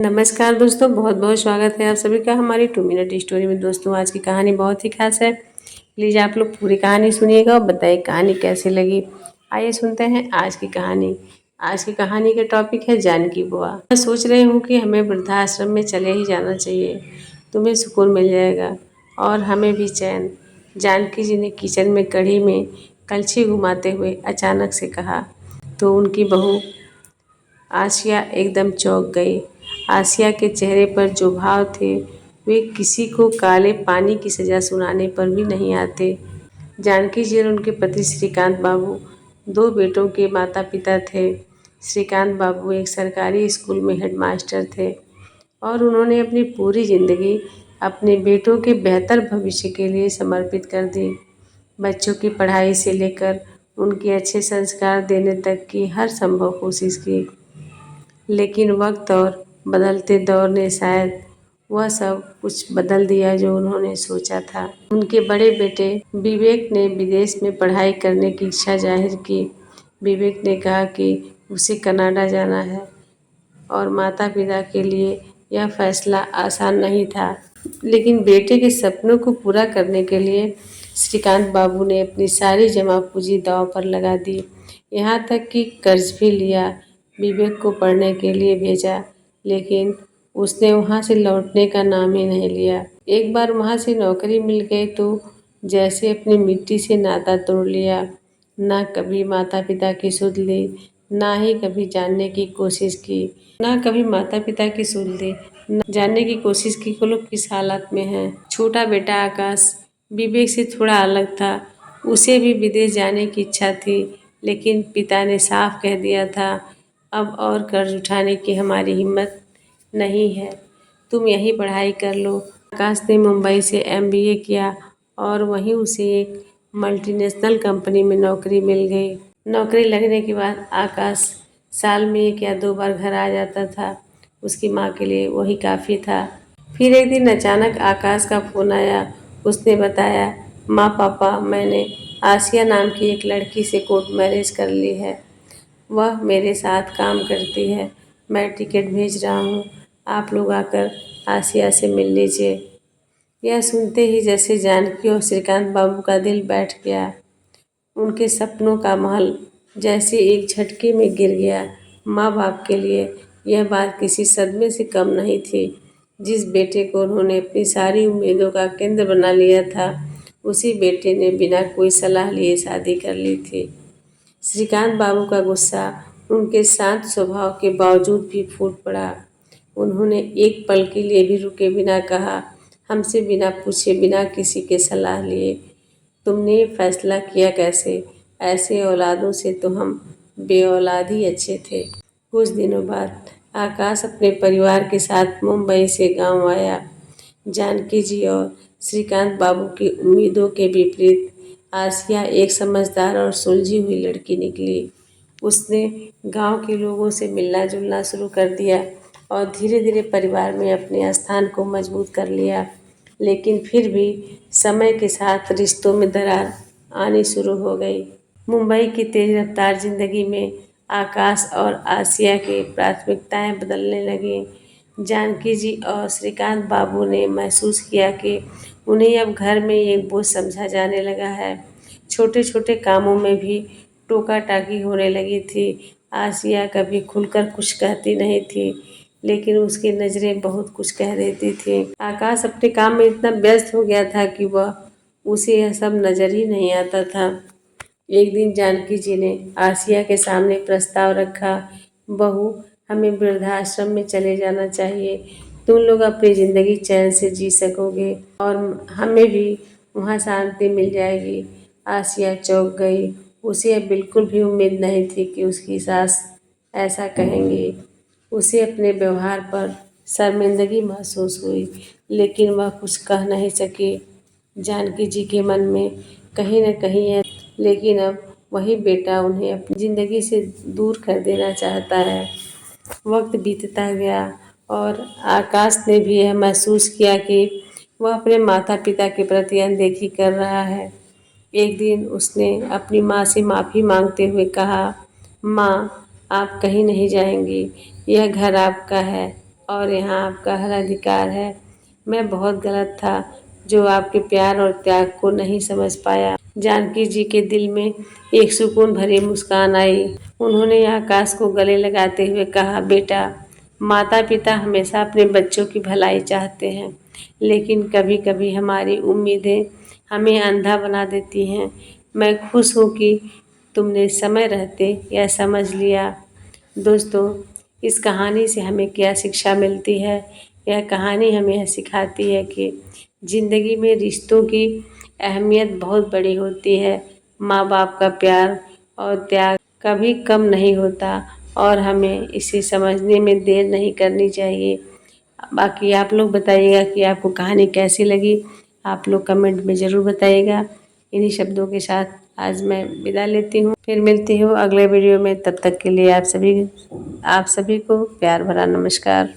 नमस्कार दोस्तों, बहुत बहुत स्वागत है आप सभी का हमारी 2 मिनट स्टोरी में। दोस्तों, आज की कहानी बहुत ही खास है। प्लीज़ आप लोग पूरी कहानी सुनिएगा और बताइए कहानी कैसी लगी। आइए सुनते हैं आज की कहानी। आज की कहानी का टॉपिक है जानकी बुआ। मैं सोच रही हूँ कि हमें वृद्धाश्रम में चले ही जाना चाहिए। तुम्हें सुकून मिल जाएगा और हमें भी चैन। जानकी जी ने किचन में कढ़ी में कलछी घुमाते हुए अचानक से कहा। तो उनकी बहू आसिया एकदम चौंक गई। आसिया के चेहरे पर जो भाव थे वे किसी को काले पानी की सज़ा सुनाने पर भी नहीं आते। जानकी जी और उनके पति श्रीकांत बाबू 2 बेटों के माता पिता थे। श्रीकांत बाबू एक सरकारी स्कूल में हेडमास्टर थे और उन्होंने अपनी पूरी ज़िंदगी अपने बेटों के बेहतर भविष्य के लिए समर्पित कर दी। बच्चों की पढ़ाई से लेकर उनके अच्छे संस्कार देने तक की हर संभव कोशिश की, लेकिन वक्त और बदलते दौर ने शायद वह सब कुछ बदल दिया जो उन्होंने सोचा था। उनके बड़े बेटे विवेक ने विदेश में पढ़ाई करने की इच्छा जाहिर की। विवेक ने कहा कि उसे कनाडा जाना है और माता पिता के लिए यह फैसला आसान नहीं था, लेकिन बेटे के सपनों को पूरा करने के लिए श्रीकांत बाबू ने अपनी सारी जमा पूंजी दांव पर लगा दी। यहाँ तक कि कर्ज भी लिया। विवेक को पढ़ने के लिए भेजा, लेकिन उसने वहाँ से लौटने का नाम ही नहीं लिया। एक बार वहाँ से नौकरी मिल गई तो जैसे अपनी मिट्टी से नाता तोड़ लिया। ना कभी माता पिता की सुध ली, ना ही कभी जानने की कोशिश की। ना कभी माता पिता की सुध ली, ना जानने की कोशिश की कि लोग किस हालत में हैं। छोटा बेटा आकाश विवेक से थोड़ा अलग था। उसे भी विदेश जाने की इच्छा थी, लेकिन पिता ने साफ कह दिया था, अब और कर्ज उठाने की हमारी हिम्मत नहीं है, तुम यहीं पढ़ाई कर लो। आकाश ने मुंबई से MBA किया और वहीं उसे एक मल्टीनेशनल कंपनी में नौकरी मिल गई। नौकरी लगने के बाद आकाश साल में 1 या 2 बार घर आ जाता था। उसकी माँ के लिए वही काफ़ी था। फिर एक दिन अचानक आकाश का फ़ोन आया। उसने बताया, माँ पापा, मैंने आसिया नाम की एक लड़की से कोर्ट मैरिज कर ली है। वह मेरे साथ काम करती है। मैं टिकट भेज रहा हूँ, आप लोग आकर आसिया से मिल लीजिए। यह सुनते ही जैसे जानकी और श्रीकांत बाबू का दिल बैठ गया। उनके सपनों का महल जैसे एक झटके में गिर गया। माँ बाप के लिए यह बात किसी सदमे से कम नहीं थी। जिस बेटे को उन्होंने अपनी सारी उम्मीदों का केंद्र बना लिया था, उसी बेटे ने बिना कोई सलाह लिए शादी कर ली थी। श्रीकांत बाबू का गुस्सा उनके शांत स्वभाव के बावजूद भी फूट पड़ा। उन्होंने एक पल के लिए भी रुके बिना कहा, हमसे बिना पूछे, बिना किसी के सलाह लिए तुमने फैसला किया कैसे? ऐसे औलादों से तो हम बेऔलाद ही अच्छे थे। कुछ दिनों बाद आकाश अपने परिवार के साथ मुंबई से गांव आया। जानकी जी और श्रीकांत बाबू की उम्मीदों के विपरीत आसिया एक समझदार और सुलझी हुई लड़की निकली। उसने गांव के लोगों से मिलना जुलना शुरू कर दिया और धीरे धीरे परिवार में अपने स्थान को मजबूत कर लिया। लेकिन फिर भी समय के साथ रिश्तों में दरार आनी शुरू हो गई। मुंबई की तेज रफ्तार जिंदगी में आकाश और आसिया की प्राथमिकताएं बदलने लगीं। जानकी जी और श्रीकांत बाबू ने महसूस किया कि उन्हें अब घर में एक बोझ समझा जाने लगा है। छोटे छोटे कामों में भी टोका टाकी होने लगी थी। आसिया कभी खुलकर कुछ कहती नहीं थी, लेकिन उसकी नज़रें बहुत कुछ कह देती थी। आकाश अपने काम में इतना व्यस्त हो गया था कि उसे यह सब नज़र ही नहीं आता था। एक दिन जानकी जी ने आसिया के सामने प्रस्ताव रखा, बहू, हमें वृद्धाश्रम में चले जाना चाहिए। तुम लोग अपनी ज़िंदगी चैन से जी सकोगे और हमें भी वहाँ शांति मिल जाएगी। आसिया चौंक गई। उसे अब बिल्कुल भी उम्मीद नहीं थी कि उसकी सास ऐसा कहेंगी। उसे अपने व्यवहार पर शर्मिंदगी महसूस हुई, लेकिन वह कुछ कह नहीं सकी। जानकी जी के मन में कहीं न कहीं है, लेकिन अब वही बेटा उन्हें अपनी ज़िंदगी से दूर कर देना चाहता है। वक्त बीतता गया और आकाश ने भी यह महसूस किया कि वह अपने माता पिता के प्रति अनदेखी कर रहा है। एक दिन उसने अपनी माँ से माफ़ी मांगते हुए कहा, माँ, आप कहीं नहीं जाएंगी, यह घर आपका है और यहाँ आपका हर अधिकार है। मैं बहुत गलत था जो आपके प्यार और त्याग को नहीं समझ पाया। जानकी जी के दिल में एक सुकून भरी मुस्कान आई। उन्होंने आकाश को गले लगाते हुए कहा, बेटा, माता पिता हमेशा अपने बच्चों की भलाई चाहते हैं, लेकिन कभी कभी हमारी उम्मीदें हमें अंधा बना देती हैं। मैं खुश हूँ कि तुमने समय रहते यह समझ लिया। दोस्तों, इस कहानी से हमें क्या शिक्षा मिलती है? यह कहानी हमें यह सिखाती है कि ज़िंदगी में रिश्तों की अहमियत बहुत बड़ी होती है। माँ बाप का प्यार और त्याग कभी कम नहीं होता और हमें इसे समझने में देर नहीं करनी चाहिए। बाकी आप लोग बताइएगा कि आपको कहानी कैसी लगी। आप लोग कमेंट में ज़रूर बताइएगा। इन्हीं शब्दों के साथ आज मैं विदा लेती हूँ। फिर मिलती हूँ अगले वीडियो में। तब तक के लिए आप सभी को प्यार भरा नमस्कार।